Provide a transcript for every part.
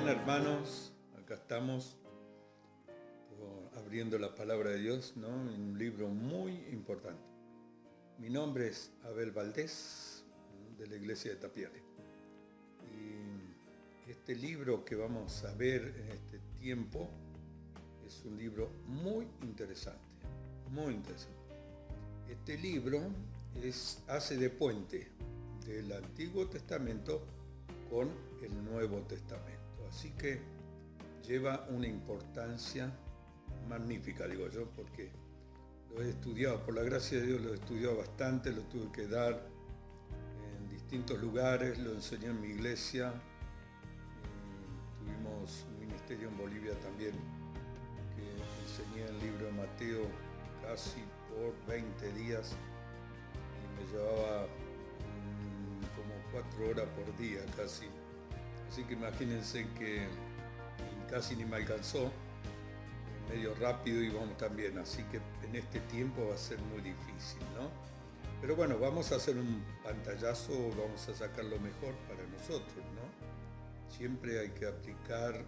bien, hermanos, acá estamos abriendo la palabra de Dios, ¿no? En un libro muy importante. Mi nombre es Abel Valdés, de la iglesia de Tapiales. Y este libro que vamos a ver en este tiempo es un libro muy interesante, muy interesante. Este libro hace de puente del Antiguo Testamento con el Nuevo Testamento. Así que lleva una importancia magnífica, digo yo, porque lo he estudiado, por la gracia de Dios lo he estudiado bastante, lo tuve que dar en distintos lugares, lo enseñé en mi iglesia, tuvimos un ministerio en Bolivia también, que enseñé el libro de Mateo casi por 20 días y me llevaba como 4 horas por día casi. Así que imagínense que casi ni me alcanzó, medio rápido íbamos también, así que en este tiempo va a ser muy difícil, ¿no? Pero bueno, vamos a hacer un pantallazo, vamos a sacar lo mejor para nosotros, ¿no? Siempre hay que aplicar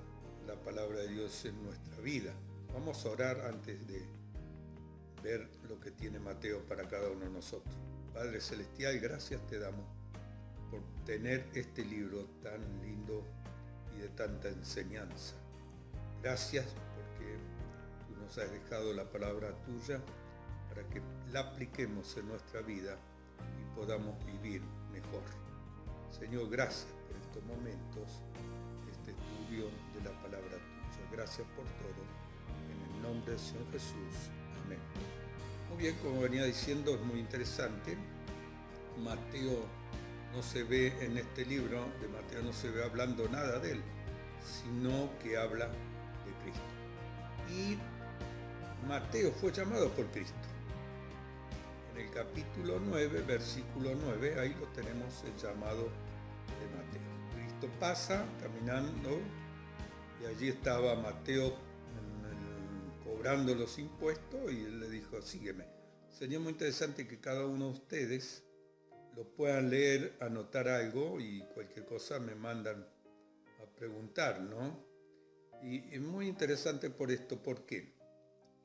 la palabra de Dios en nuestra vida. Vamos a orar antes de ver lo que tiene Mateo para cada uno de nosotros. Padre Celestial, gracias te damos por tener este libro tan lindo y de tanta enseñanza. Gracias porque tú nos has dejado la palabra tuya para que la apliquemos en nuestra vida y podamos vivir mejor. Señor, gracias por estos momentos, este estudio de la palabra tuya. Gracias por todo. En el nombre del Señor Jesús. Amén. Muy bien, como venía diciendo, es muy interesante. Mateo no se ve en este libro, de Mateo no se ve hablando nada de él, sino que habla de Cristo. Y Mateo fue llamado por Cristo. En el capítulo 9, versículo 9, ahí lo tenemos el llamado de Mateo. Cristo pasa caminando y allí estaba Mateo cobrando los impuestos y él le dijo, sígueme. Sería muy interesante que cada uno de ustedes lo puedan leer, anotar algo y cualquier cosa me mandan a preguntar, ¿no? Y es muy interesante por esto, porque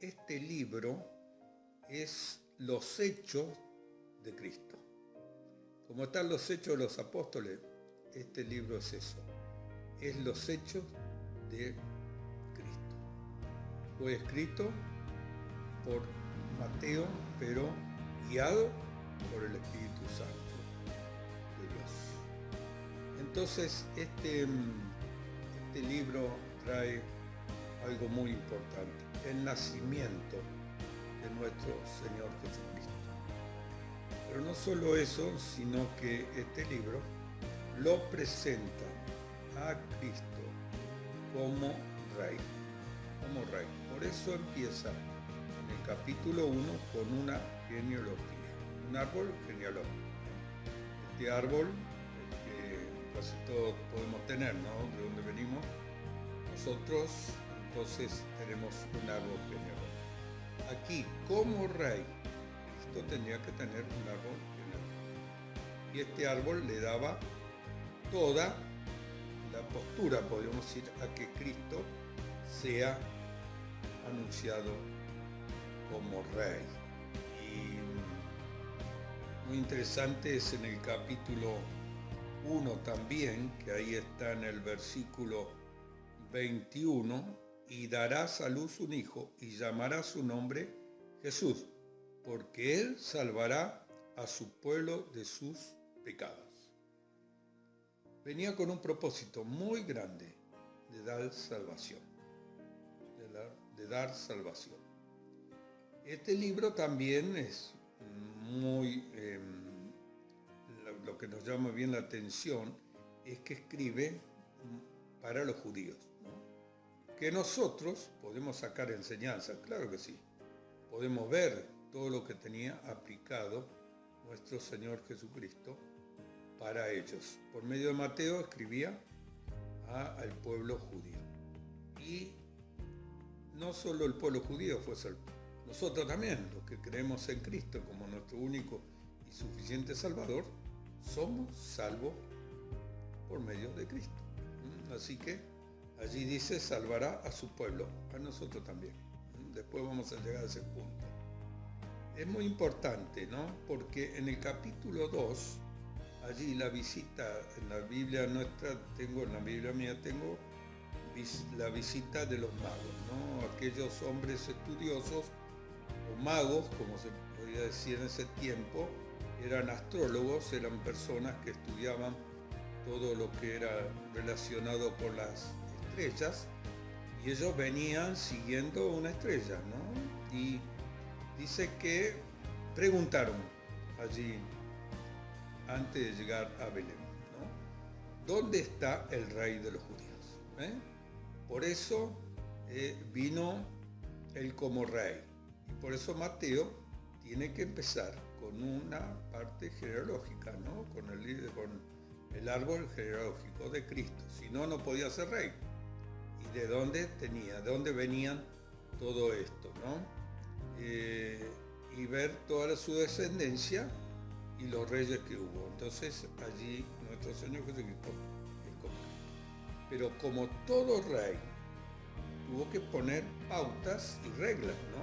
este libro es los hechos de Cristo. Como están los hechos de los apóstoles, este libro es eso, es los hechos de Cristo. Fue escrito por Mateo, pero guiado por el Espíritu Santo de Dios. Entonces, este libro trae algo muy importante, el nacimiento de nuestro Señor Jesucristo. Pero no solo eso, sino que este libro lo presenta a Cristo como Rey. Por eso empieza en el capítulo 1 con una genealogía, un árbol genealógico. Este árbol que casi todos podemos tener, ¿no? De donde venimos nosotros, entonces tenemos un árbol genealógico. Aquí, como rey, Cristo tenía que tener un árbol genealógico. Y este árbol le daba toda la postura, podríamos decir, a que Cristo sea anunciado como rey. Y muy interesante es en el capítulo 1 también, que ahí está en el versículo 21, y darás a luz un hijo y llamará su nombre Jesús, porque él salvará a su pueblo de sus pecados. Venía con un propósito muy grande de dar salvación. De dar salvación. Este libro también es muy, lo que nos llama bien la atención es que escribe para los judíos, ¿no? Que nosotros podemos sacar enseñanza, claro que sí. Podemos ver todo lo que tenía aplicado nuestro Señor Jesucristo para ellos. Por medio de Mateo escribía al pueblo judío. Y no solo el pueblo judío fue salvo, nosotros también, los que creemos en Cristo como nuestro único y suficiente Salvador, somos salvos por medio de Cristo. Así que allí dice, salvará a su pueblo, a nosotros también. Después vamos a llegar a ese punto. Es muy importante, ¿no? Porque en el capítulo 2, allí la visita, en la Biblia nuestra, en la Biblia mía tengo la visita de los magos, ¿no? Aquellos hombres estudiosos o magos, como se podía decir en ese tiempo, eran astrólogos, eran personas que estudiaban todo lo que era relacionado con las estrellas, y ellos venían siguiendo una estrella, ¿no? Y dice que preguntaron allí, antes de llegar a Belén, ¿no? ¿Dónde está el rey de los judíos? Por eso vino él como rey. Y por eso Mateo tiene que empezar con una parte genealógica, ¿no? Con el árbol genealógico de Cristo. Si no, no podía ser rey. ¿Y de dónde venían todo esto, ¿no? Y ver toda su descendencia y los reyes que hubo. Entonces allí nuestro Señor Jesucristo escogió. Pero como todo rey, tuvo que poner pautas y reglas, ¿no?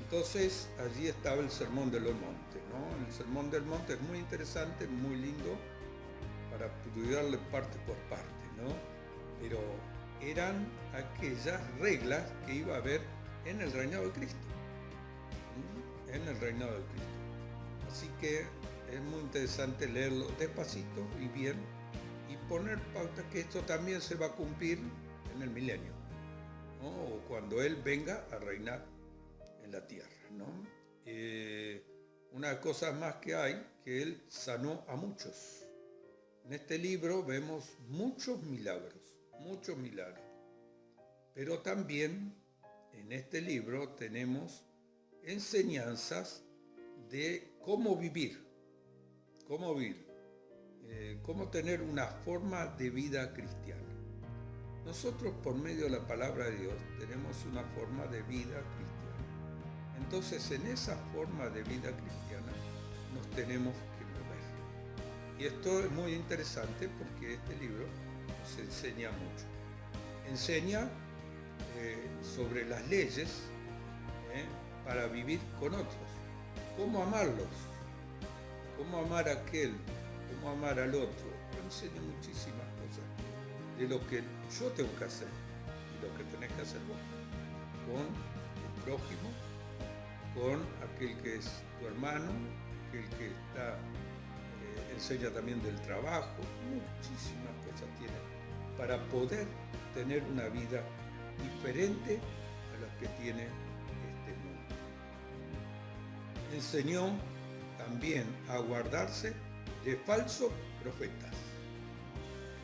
Entonces allí estaba el Sermón de los Montes, ¿no? El Sermón del Monte es muy interesante, muy lindo, para estudiarle parte por parte, ¿no? Pero eran aquellas reglas que iba a haber en el reinado de Cristo. En el reinado de Cristo. Así que es muy interesante leerlo despacito y bien, y poner pauta que esto también se va a cumplir en el milenio, ¿no? O cuando Él venga a reinar en la tierra, ¿no? Una cosa más que hay, que Él sanó a muchos. En este libro vemos muchos milagros, pero también en este libro tenemos enseñanzas de cómo vivir, cómo tener una forma de vida cristiana. Nosotros, por medio de la palabra de Dios, tenemos una forma de vida cristiana. Entonces, en esa forma de vida cristiana nos tenemos que mover. Y esto es muy interesante porque este libro nos enseña mucho. Enseña sobre las leyes para vivir con otros, cómo amarlos, cómo amar a aquel, cómo amar al otro. Enseña muchísimas cosas de lo que yo tengo que hacer y lo que tenés que hacer vos, con el prójimo, con aquel que es tu hermano, aquel que está, enseña también del trabajo. Muchísimas cosas tiene para poder tener una vida diferente a la que tiene este mundo. Enseñó también a guardarse de falsos profetas.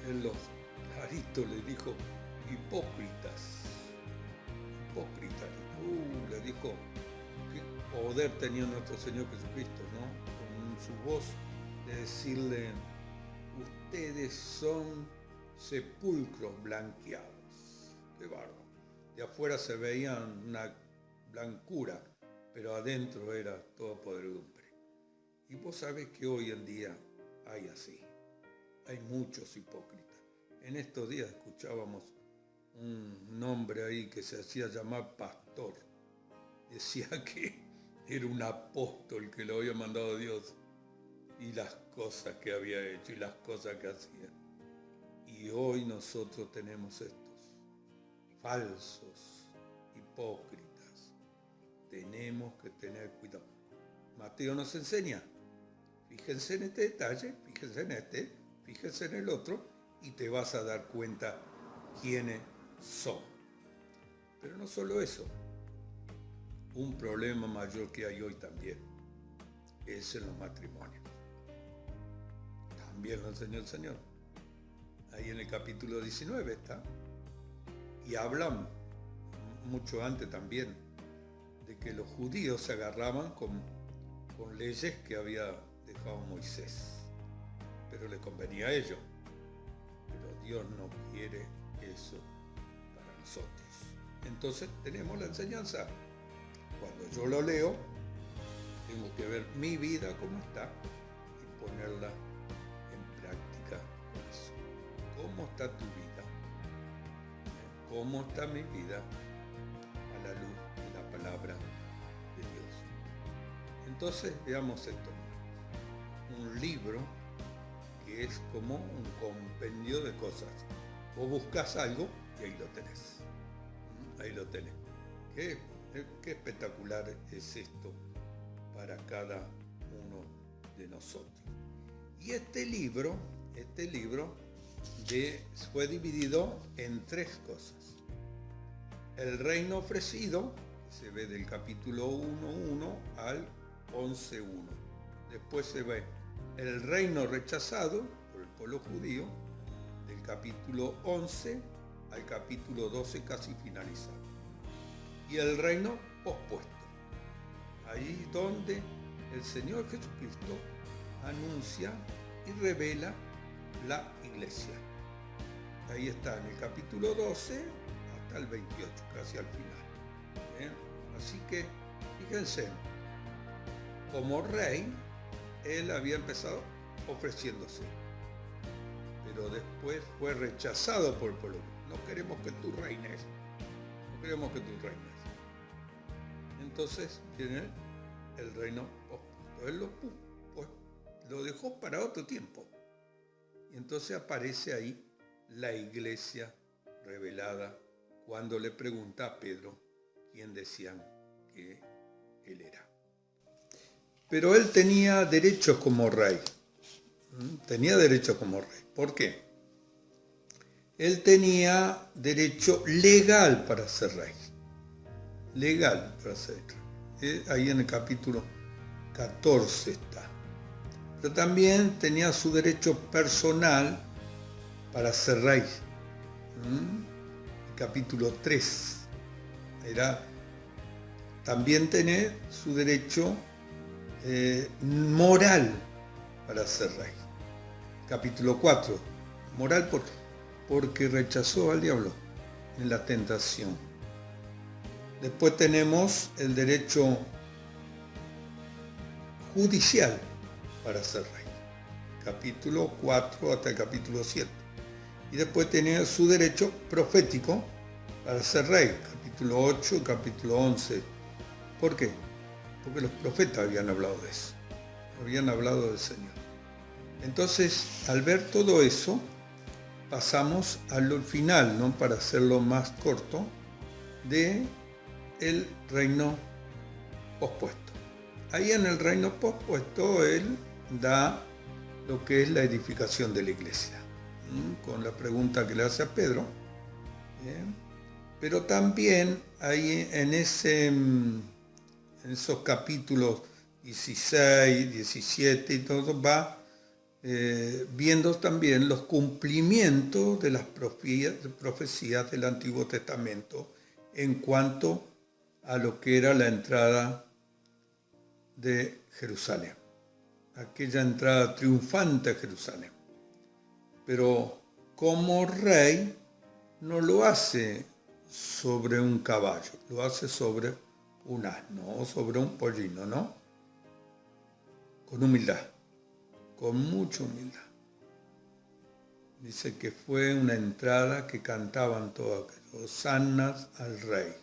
Él los clarito le dijo hipócritas. Le dijo qué poder tenía nuestro Señor Jesucristo, ¿no? Con su voz de decirle, ustedes son sepulcros blanqueados. Qué bárbaro. De afuera se veían una blancura, pero adentro era toda podredumbre. Y vos sabés que hoy en día hay así. Hay muchos hipócritas. En estos días escuchábamos un hombre ahí que se hacía llamar pastor. Decía que era un apóstol que lo había mandado Dios, y las cosas que había hecho y las cosas que hacía. Y hoy nosotros tenemos estos falsos hipócritas. Tenemos que tener cuidado. Mateo nos enseña, fíjense en este detalle, fíjense en este, fíjense en el otro, y te vas a dar cuenta quiénes son. Pero no solo eso, un problema mayor que hay hoy también es en los matrimonios. También lo enseñó el Señor. Ahí en el capítulo 19 está. Y hablan mucho antes también de que los judíos se agarraban con leyes que había dejado Moisés. Pero le convenía a ellos. Pero Dios no quiere eso para nosotros. Entonces tenemos la enseñanza. Cuando yo lo leo, tengo que ver mi vida como está y ponerla en práctica por eso. ¿Cómo está tu vida? ¿Cómo está mi vida a la luz de la palabra de Dios? Entonces veamos esto. Un libro que es como un compendio de cosas. Vos buscas algo y ahí lo tenés. Ahí lo tenés. Qué espectacular es esto para cada uno de nosotros. Y este libro fue dividido en 3 cosas. El reino ofrecido, que se ve del capítulo 1.1 al 11.1. Después se ve el reino rechazado por el pueblo judío, del capítulo 11 al capítulo 12 casi finalizado. Y el reino pospuesto. Ahí donde el Señor Jesucristo anuncia y revela la iglesia. Ahí está en el capítulo 12 hasta el 28, casi al final. Así que, fíjense, como rey, él había empezado ofreciéndose, pero después fue rechazado por el pueblo. No queremos que tú reines, no queremos que tú reines. Entonces viene el reino pospuesto. Él lo dejó para otro tiempo. Y entonces aparece ahí la iglesia revelada cuando le pregunta a Pedro quién decían que él era. Pero él tenía derechos como rey. Tenía derechos como rey. ¿Por qué? Él tenía derecho legal para ser rey. Legal para ser rey. Ahí en el capítulo 14 está. Pero también tenía su derecho personal para ser rey. Capítulo 3. También tenía su derecho moral para ser rey. Capítulo 4. Moral porque rechazó al diablo en la tentación. Después tenemos el derecho judicial para ser rey. Capítulo 4 hasta el capítulo 7. Y después tenía su derecho profético para ser rey. Capítulo 8 y capítulo 11. ¿Por qué? Porque los profetas habían hablado de eso. Habían hablado del Señor. Entonces, al ver todo eso, pasamos al final, ¿no? Para hacerlo más corto, de el reino pospuesto. Ahí en el reino pospuesto, él da lo que es la edificación de la iglesia, con la pregunta que le hace a Pedro. Pero también ahí en esos capítulos 16, 17 y todo, va viendo también los cumplimientos de las profecías del Antiguo Testamento en cuanto a lo que era la entrada de Jerusalén, aquella entrada triunfante a Jerusalén. Pero como rey no lo hace sobre un caballo, lo hace sobre un asno o sobre un pollino, ¿no? Con humildad, con mucha humildad. Dice que fue una entrada que cantaban todos aquellos, hosanas al rey.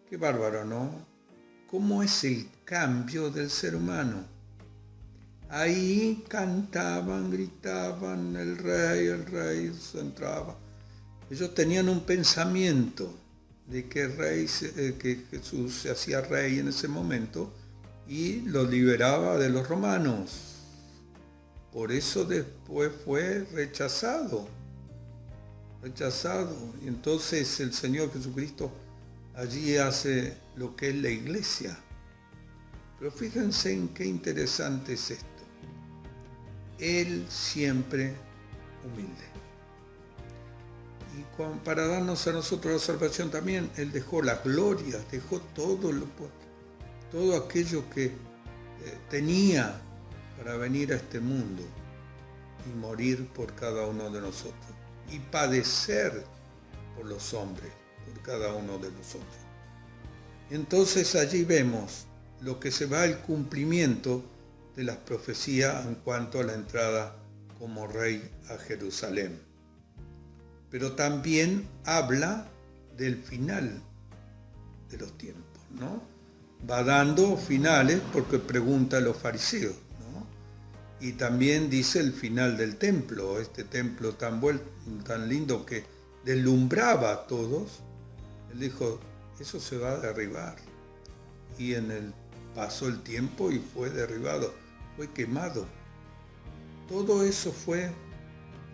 Qué bárbaro, ¿no? ¿Cómo es el cambio del ser humano? Ahí cantaban, gritaban, el rey entraba. Ellos tenían un pensamiento de que Jesús se hacía rey en ese momento y lo liberaba de los romanos. Por eso después fue rechazado. Y entonces el Señor Jesucristo allí hace lo que es la iglesia. Pero fíjense en qué interesante es esto. Él siempre humilde. Y para darnos a nosotros la salvación también, Él dejó las glorias, dejó todo aquello que tenía para venir a este mundo y morir por cada uno de nosotros y padecer por los hombres, por cada uno de nosotros. Entonces allí vemos lo que se va al cumplimiento de las profecías en cuanto a la entrada como rey a Jerusalén. Pero también habla del final de los tiempos, ¿no? Va dando finales porque pregunta a los fariseos, ¿no? Y también dice el final del templo, este templo tan lindo que deslumbraba a todos. Él dijo, eso se va a derribar. Y pasó el tiempo y fue derribado. fue quemado. Todo eso fue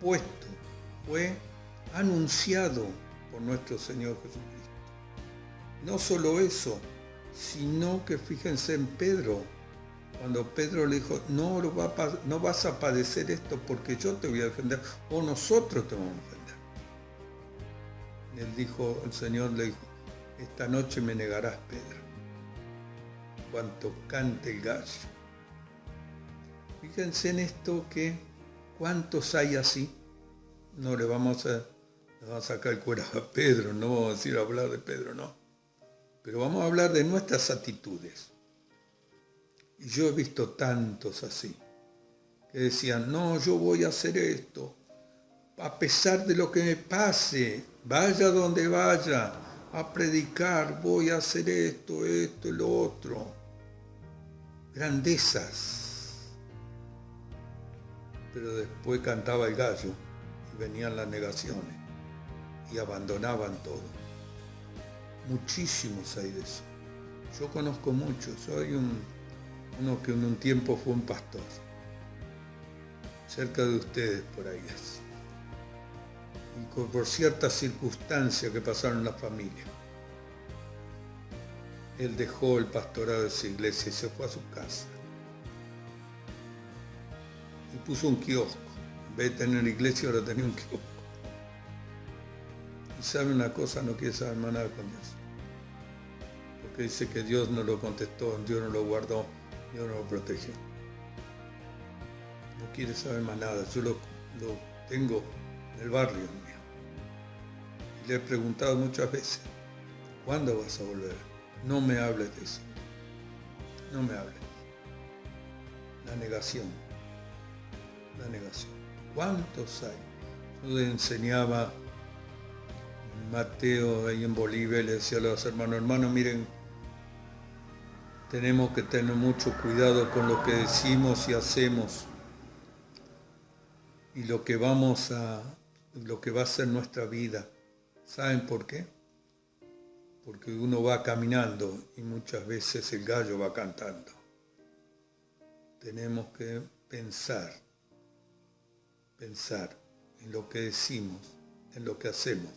puesto, fue anunciado por nuestro Señor Jesucristo. No solo eso, sino que fíjense en Pedro, cuando Pedro le dijo, no vas a padecer esto porque yo te voy a defender, o nosotros te vamos a defender. Él dijo, el Señor le dijo, esta noche me negarás, Pedro, cuanto cante el gallo. Fíjense en esto que, ¿cuántos hay así? No le vamos a sacar el cuero a Pedro, no vamos a decir hablar de Pedro, no. Pero vamos a hablar de nuestras actitudes. Y yo he visto tantos así, que decían, no, yo voy a hacer esto, a pesar de lo que me pase, vaya donde vaya, a predicar, voy a hacer esto, lo otro. Grandezas. Pero después cantaba el gallo y venían las negaciones y abandonaban todo. Muchísimos hay de eso. Yo conozco muchos, soy uno que en un tiempo fue un pastor. Cerca de ustedes por ahí es. Y por ciertas circunstancias que pasaron en la familia. Él dejó el pastorado de esa iglesia y se fue a su casa. Y puso un kiosco. En vez de tener iglesia, ahora tenía un kiosco. Y sabe una cosa, no quiere saber más nada con Dios. Porque dice que Dios no lo contestó, Dios no lo guardó, Dios no lo protegió. No quiere saber más nada. Yo lo tengo en el barrio mío. Y le he preguntado muchas veces, ¿cuándo vas a volver? No me hables de eso. No me hables. La negación. La negación. ¿Cuántos hay? Yo le enseñaba Mateo ahí en Bolivia y le decía a los hermanos, miren, tenemos que tener mucho cuidado con lo que decimos y hacemos y lo que va a ser nuestra vida. ¿Saben por qué? Porque uno va caminando y muchas veces el gallo va cantando. Tenemos que pensar en lo que decimos, en lo que hacemos.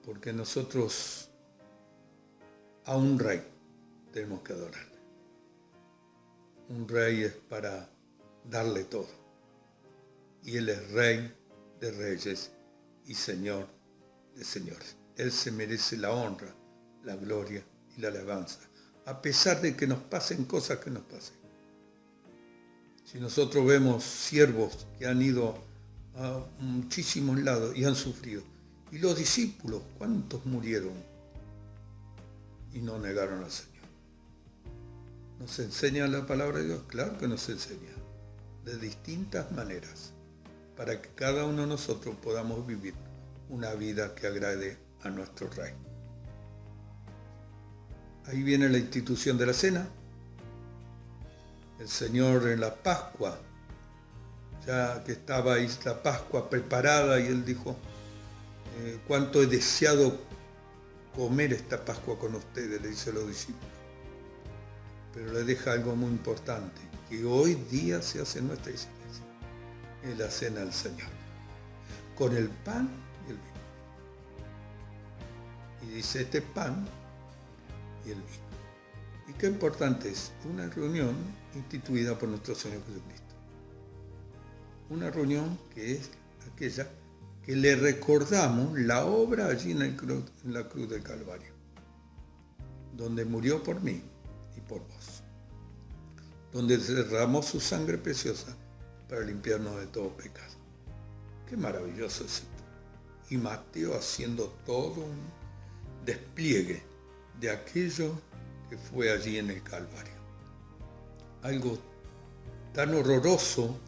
Porque nosotros a un rey tenemos que adorar. Un rey es para darle todo. Y Él es Rey de reyes y Señor de señores. Él se merece la honra, la gloria y la alabanza, a pesar de que nos pasen cosas que nos pasen. Si nosotros vemos siervos que han ido a muchísimos lados y han sufrido, y los discípulos, ¿cuántos murieron y no negaron al Señor? ¿Nos enseña la palabra de Dios? Claro que nos enseña, de distintas maneras, para que cada uno de nosotros podamos vivir una vida que agrade a nuestro Rey. Ahí viene la institución de la cena. El Señor en la Pascua, ya que estaba ahí la Pascua preparada, y Él dijo, cuánto he deseado comer esta Pascua con ustedes, le dice a los discípulos. Pero le deja algo muy importante, que hoy día se hace en nuestra iglesia, es la cena del Señor, con el pan y el vino. Y dice, este pan y el vino. Y qué importante es una reunión instituida por nuestro Señor Jesucristo. Una reunión que es aquella que le recordamos la obra allí en la cruz del Calvario, donde murió por mí y por vos, donde derramó su sangre preciosa para limpiarnos de todo pecado. Qué maravilloso es esto. Y Mateo haciendo todo un despliegue de aquello que fue allí en el Calvario. Algo tan horroroso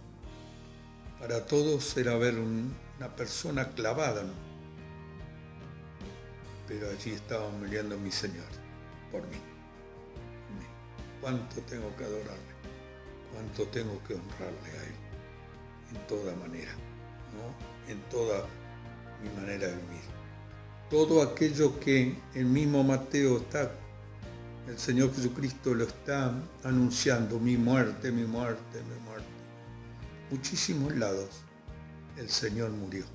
para todos era ver una persona clavada, ¿no? Pero allí estaba muriendo mi Señor por mí. ¿Cuánto tengo que adorarle? ¿Cuánto tengo que honrarle a Él? En toda manera, ¿no? En toda mi manera de vivir. Todo aquello que el mismo Mateo está El Señor Jesucristo lo está anunciando, mi muerte, mi muerte, mi muerte. Muchísimos lados el Señor murió.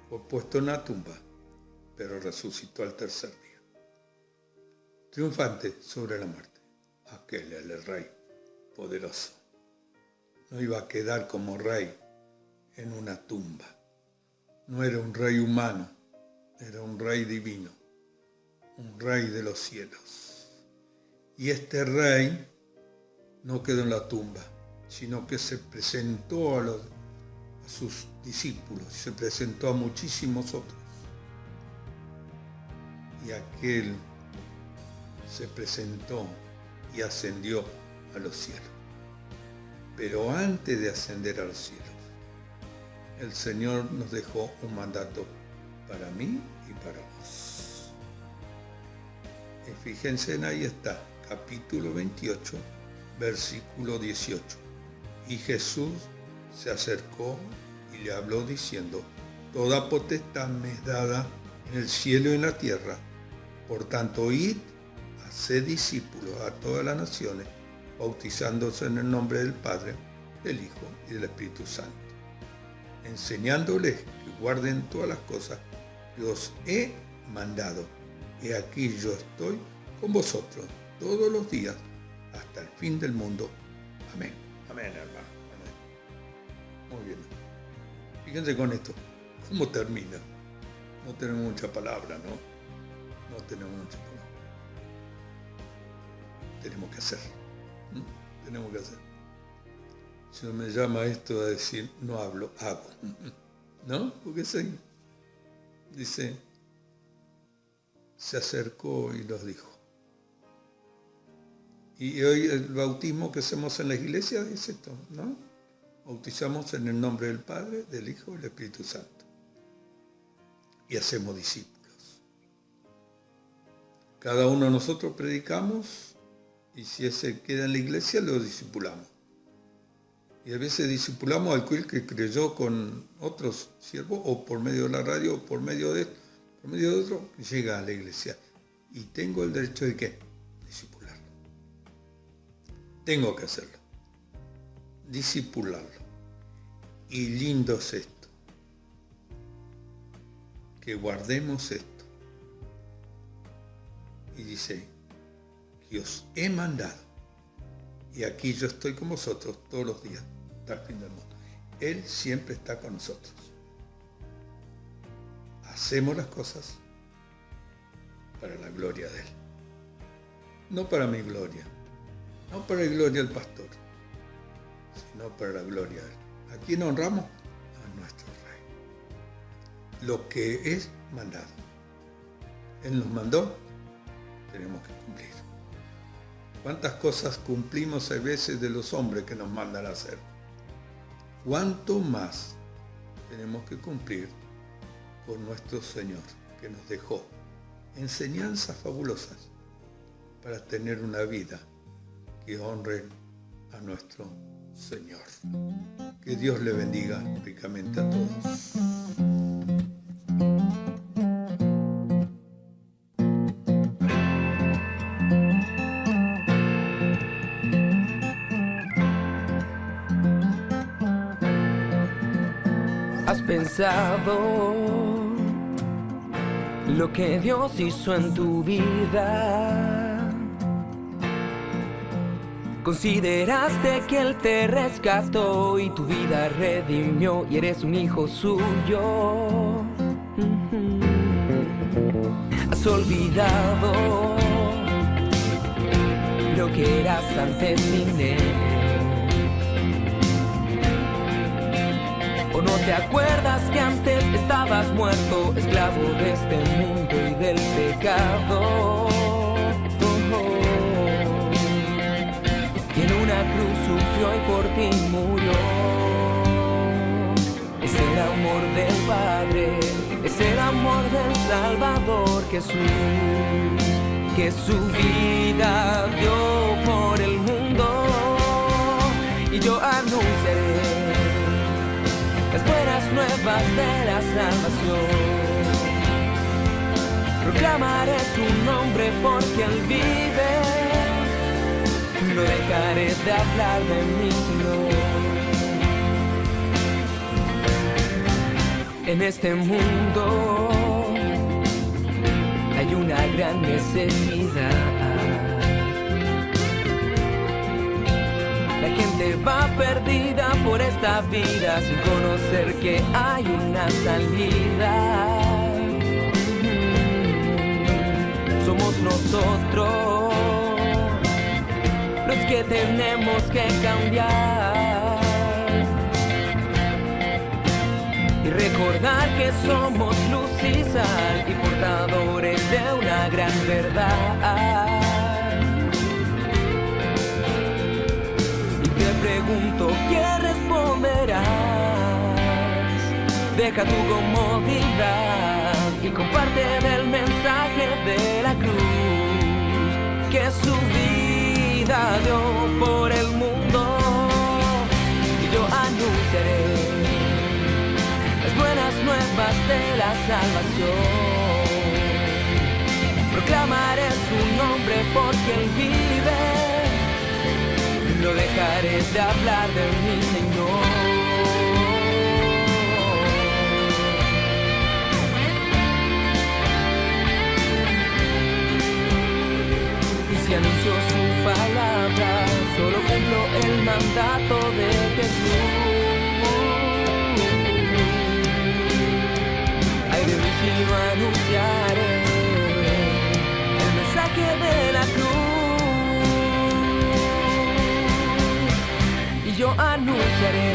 Fue puesto en una tumba, pero resucitó al tercer día. Triunfante sobre la muerte. Aquel era el Rey poderoso. No iba a quedar como rey en una tumba. No era un rey humano, era un rey divino, un rey de los cielos. Y este rey no quedó en la tumba, sino que se presentó a sus discípulos, se presentó a muchísimos otros. Y aquel se presentó y ascendió a los cielos. Pero antes de ascender a los cielos, el Señor nos dejó un mandato para mí y para vos. Y fíjense, ahí está, capítulo 28, versículo 18. Y Jesús se acercó y le habló diciendo: toda potestad me es dada en el cielo y en la tierra. Por tanto, id, haced discípulos a todas las naciones, bautizándose en el nombre del Padre, del Hijo y del Espíritu Santo, enseñándoles que guarden todas las cosas que os he mandado. Y aquí yo estoy con vosotros todos los días hasta el fin del mundo. Amén. Amén, hermano. Amén. Muy bien. Fíjense con esto, ¿cómo termina? No tenemos mucha palabra, ¿no? No tenemos mucha palabra. Tenemos que hacer. Tenemos que hacer. Si no me llama esto a decir, no hablo, hago. ¿No? Porque dice, se acercó y los dijo. Y hoy el bautismo que hacemos en la iglesia es esto, ¿no? Bautizamos en el nombre del Padre, del Hijo y del Espíritu Santo. Y hacemos discípulos. Cada uno de nosotros predicamos, y si ese queda en la iglesia, lo discipulamos. Y a veces discipulamos al que creyó con otros siervos, o por medio de la radio, o por medio de otro, que llega a la iglesia. Y tengo el derecho de ¿qué? Discipularlo. Tengo que hacerlo. Discipularlo. Y lindo es esto. Que guardemos esto. Y dice, que os he mandado. Y aquí yo estoy con vosotros todos los días, hasta el fin del mundo. Él siempre está con nosotros. Hacemos las cosas para la gloria de Él. No para mi gloria, no para la gloria del pastor, sino para la gloria de Él. ¿A quién honramos? A nuestro Rey. Lo que es mandado. Él nos mandó, tenemos que cumplir. ¿Cuántas cosas cumplimos a veces de los hombres que nos mandan a hacer? ¿Cuánto más tenemos que cumplir con nuestro Señor, que nos dejó enseñanzas fabulosas para tener una vida que honre a nuestro Señor? Que Dios le bendiga ricamente a todos. ¿Has pensado lo que Dios hizo en tu vida? ¿Consideraste que Él te rescató y tu vida redimió y eres un hijo suyo? ¿Has olvidado lo que eras antes sin Él? ¿O no te acuerdas que antes estabas muerto, esclavo de este mundo y del pecado? Y en una cruz sufrió y por ti murió. Es el amor del Padre, es el amor del Salvador Jesús, que su vida dio por el mundo. Y yo anunciaré las buenas nuevas de la salvación. proclamaré su nombre porque Él vive. No dejaré de hablar de mi Señor. En este mundo hay una gran necesidad. La gente va perdida por esta vida sin conocer que hay una salida. Somos nosotros los que tenemos que cambiar y recordar que somos luz y sal y portadores de una gran verdad. Y te pregunto, ¿qué responderás? Deja tu comodidad y comparte del mensaje de la cruz que su vida dio por el mundo. Y yo anunciaré las buenas nuevas de la salvación. Proclamaré su nombre porque Él vive. No dejaré de hablar de mi Señor. Si anuncio su palabra, solo cumplo el mandato de Jesús. Ay de mí si no anunciaré el mensaje de la cruz. Y yo anunciaré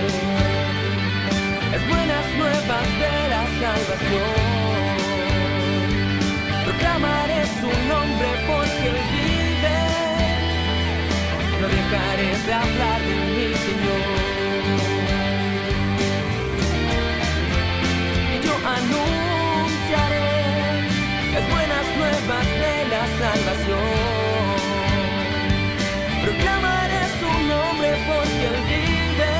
las buenas nuevas de la salvación. Proclamaré su nombre porque Él vive. No dejaré de hablar de mi Señor. Y yo anunciaré las buenas nuevas de la salvación. Proclamaré su nombre porque Él vive.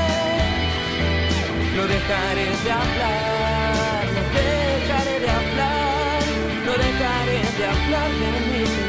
No dejaré de hablar, no dejaré de hablar, no dejaré de hablar de mi Señor.